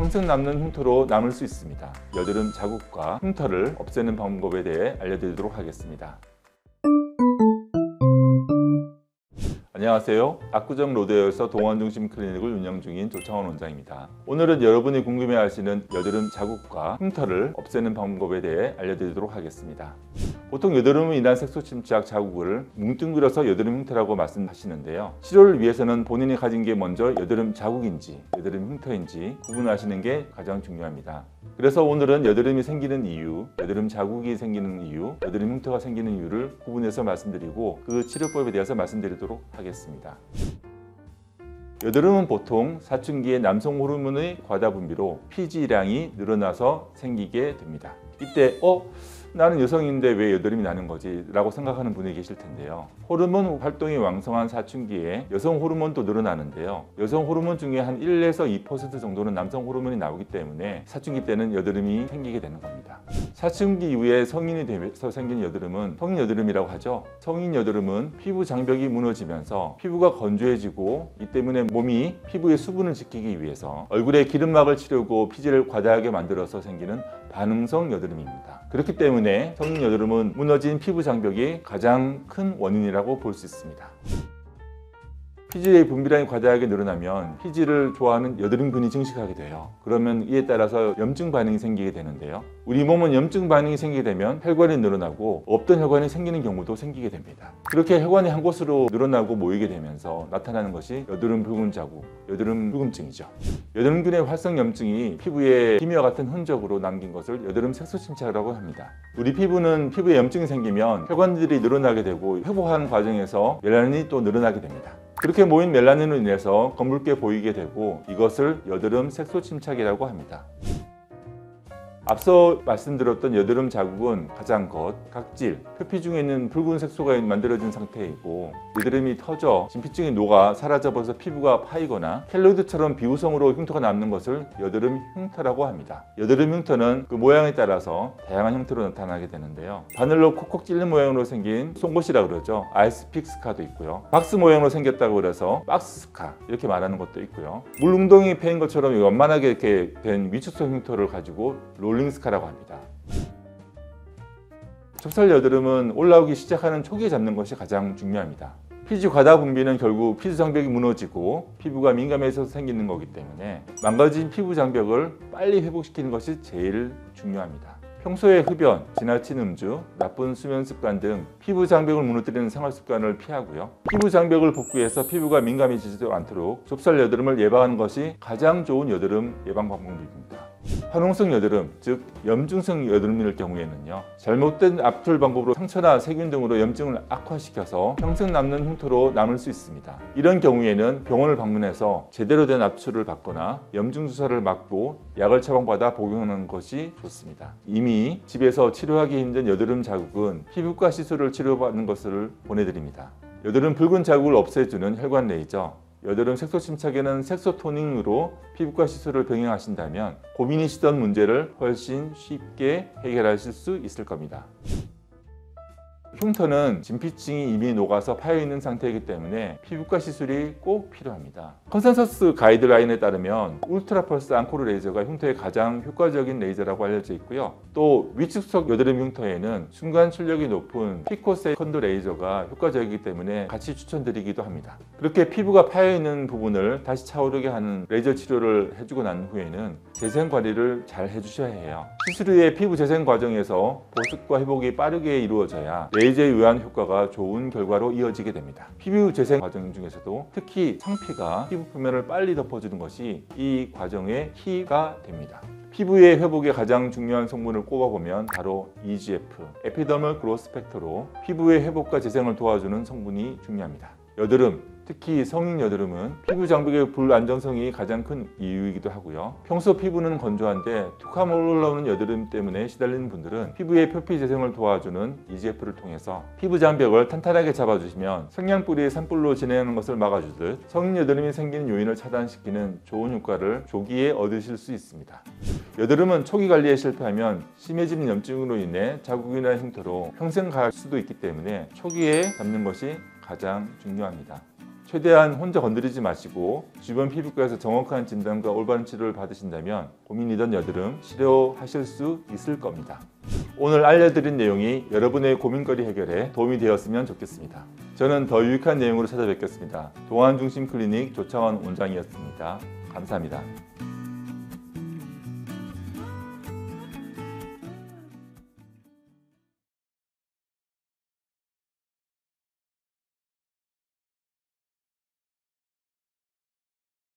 평생 남는 흉터로 남을 수 있습니다. 여드름 자국과 흉터를 없애는 방법에 대해 알려드리도록 하겠습니다. 안녕하세요. 압구정 로데오에서 동원중심 클리닉을 운영 중인 조창원 원장입니다. 오늘은 여러분이 궁금해하시는 여드름 자국과 흉터를 없애는 방법에 대해 알려드리도록 하겠습니다. 보통 여드름으로 인한 색소 침착 자국을 뭉뚱그려서 여드름 흉터라고 말씀하시는데요. 치료를 위해서는 본인이 가진 게 먼저 여드름 자국인지 여드름 흉터인지 구분하시는 게 가장 중요합니다. 그래서 오늘은 여드름이 생기는 이유, 여드름 자국이 생기는 이유, 여드름 흉터가 생기는 이유를 구분해서 말씀드리고 그 치료법에 대해서 말씀드리도록 하겠습니다. 여드름은 보통 사춘기의 남성 호르몬의 과다 분비로 피지량이 늘어나서 생기게 됩니다. 이때 나는 여성인데 왜 여드름이 나는 거지? 라고 생각하는 분이 계실 텐데요. 호르몬 활동이 왕성한 사춘기에 여성 호르몬도 늘어나는데요. 여성 호르몬 중에 한 1에서 2% 정도는 남성 호르몬이 나오기 때문에 사춘기 때는 여드름이 생기게 되는 겁니다. 사춘기 이후에 성인이 되면서 생긴 여드름은 성인 여드름이라고 하죠. 성인 여드름은 피부 장벽이 무너지면서 피부가 건조해지고 이 때문에 몸이 피부의 수분을 지키기 위해서 얼굴에 기름막을 치려고 피지를 과다하게 만들어서 생기는 반응성 여드름입니다. 그렇기 때문에 성인 여드름은 무너진 피부 장벽이 가장 큰 원인이라고 볼 수 있습니다. 피지의 분비량이 과다하게 늘어나면 피지를 좋아하는 여드름균이 증식하게 돼요. 그러면 이에 따라서 염증 반응이 생기게 되는데요. 우리 몸은 염증 반응이 생기게 되면 혈관이 늘어나고 없던 혈관이 생기는 경우도 생기게 됩니다. 그렇게 혈관이 한 곳으로 늘어나고 모이게 되면서 나타나는 것이 여드름 붉은 자국, 여드름 붉음증이죠. 여드름균의 활성 염증이 피부에 기미와 같은 흔적으로 남긴 것을 여드름 색소 침착이라고 합니다. 우리 피부는 피부에 염증이 생기면 혈관들이 늘어나게 되고 회복하는 과정에서 멜라닌이 또 늘어나게 됩니다. 그렇게 모인 멜라닌으로 인해서 검붉게 보이게 되고 이것을 여드름 색소 침착이라고 합니다. 앞서 말씀드렸던 여드름 자국은 가장 겉, 각질, 표피 중에 있는 붉은 색소가 만들어진 상태이고 여드름이 터져 진피층이 녹아 사라져버려서 피부가 파이거나 켈로이드처럼 비우성으로 흉터가 남는 것을 여드름 흉터라고 합니다. 여드름 흉터는 그 모양에 따라서 다양한 형태로 나타나게 되는데요. 바늘로 콕콕 찔린 모양으로 생긴 송곳이라고 그러죠. 아이스픽 스카도 있고요. 박스 모양으로 생겼다고 그래서 박스 스카 이렇게 말하는 것도 있고요. 물웅덩이 패인 것처럼 완만하게 이렇게 된 위축성 흉터를 가지고 롤링스카라고 합니다. 좁쌀 여드름은 올라오기 시작하는 초기에 잡는 것이 가장 중요합니다. 피지 과다 분비는 결국 피부 장벽이 무너지고 피부가 민감해서 생기는 거기 때문에 망가진 피부 장벽을 빨리 회복시키는 것이 제일 중요합니다. 평소에 흡연, 지나친 음주, 나쁜 수면 습관 등 피부 장벽을 무너뜨리는 생활 습관을 피하고요. 피부 장벽을 복구해서 피부가 민감해지지 않도록 좁쌀 여드름을 예방하는 것이 가장 좋은 여드름 예방 방법입니다. 화농성 여드름, 즉 염증성 여드름일 경우에는요. 잘못된 압출 방법으로 상처나 세균 등으로 염증을 악화시켜서 평생 남는 흉터로 남을 수 있습니다. 이런 경우에는 병원을 방문해서 제대로 된 압출을 받거나 염증 주사를 맞고 약을 처방받아 복용하는 것이 좋습니다. 이미 집에서 치료하기 힘든 여드름 자국은 피부과 시술을 치료받는 것을 보내드립니다. 여드름 붉은 자국을 없애주는 혈관 레이저, 여드름 색소 침착에는 색소 토닝으로 피부과 시술을 병행하신다면 고민이시던 문제를 훨씬 쉽게 해결하실 수 있을 겁니다. 흉터는 진피층이 이미 녹아서 파여있는 상태이기 때문에 피부과 시술이 꼭 필요합니다. 컨센서스 가이드라인에 따르면 울트라 펄스 앙코르 레이저가 흉터에 가장 효과적인 레이저라고 알려져 있고요. 또 위축성 여드름 흉터에는 순간 출력이 높은 피코세컨드 레이저가 효과적이기 때문에 같이 추천드리기도 합니다. 그렇게 피부가 파여있는 부분을 다시 차오르게 하는 레이저 치료를 해주고 난 후에는 재생 관리를 잘 해주셔야 해요. 시술 후에 피부 재생 과정에서 보습과 회복이 빠르게 이루어져야 레이저에 의한 효과가 좋은 결과로 이어지게 됩니다. 피부 재생 과정 중에서도 특히 상피가 피부 표면을 빨리 덮어주는 것이 이 과정의 키가 됩니다. 피부의 회복에 가장 중요한 성분을 꼽아보면 바로 EGF, 에피더멀 그로스 팩터로 피부의 회복과 재생을 도와주는 성분이 중요합니다. 여드름, 특히 성인 여드름은 피부 장벽의 불안정성이 가장 큰 이유이기도 하고요. 평소 피부는 건조한데 툭하면 올라오는 여드름 때문에 시달리는 분들은 피부의 표피 재생을 도와주는 EGF를 통해서 피부 장벽을 탄탄하게 잡아주시면 성냥불이 산불로 진행하는 것을 막아주듯 성인 여드름이 생기는 요인을 차단시키는 좋은 효과를 조기에 얻으실 수 있습니다. 여드름은 초기 관리에 실패하면 심해지는 염증으로 인해 자국이나 흉터로 평생 갈 수도 있기 때문에 초기에 잡는 것이 가장 중요합니다. 최대한 혼자 건드리지 마시고 주변 피부과에서 정확한 진단과 올바른 치료를 받으신다면 고민이던 여드름 치료하실 수 있을 겁니다. 오늘 알려드린 내용이 여러분의 고민거리 해결에 도움이 되었으면 좋겠습니다. 저는 더 유익한 내용으로 찾아뵙겠습니다. 동안중심 클리닉 조창원 원장이었습니다. 감사합니다.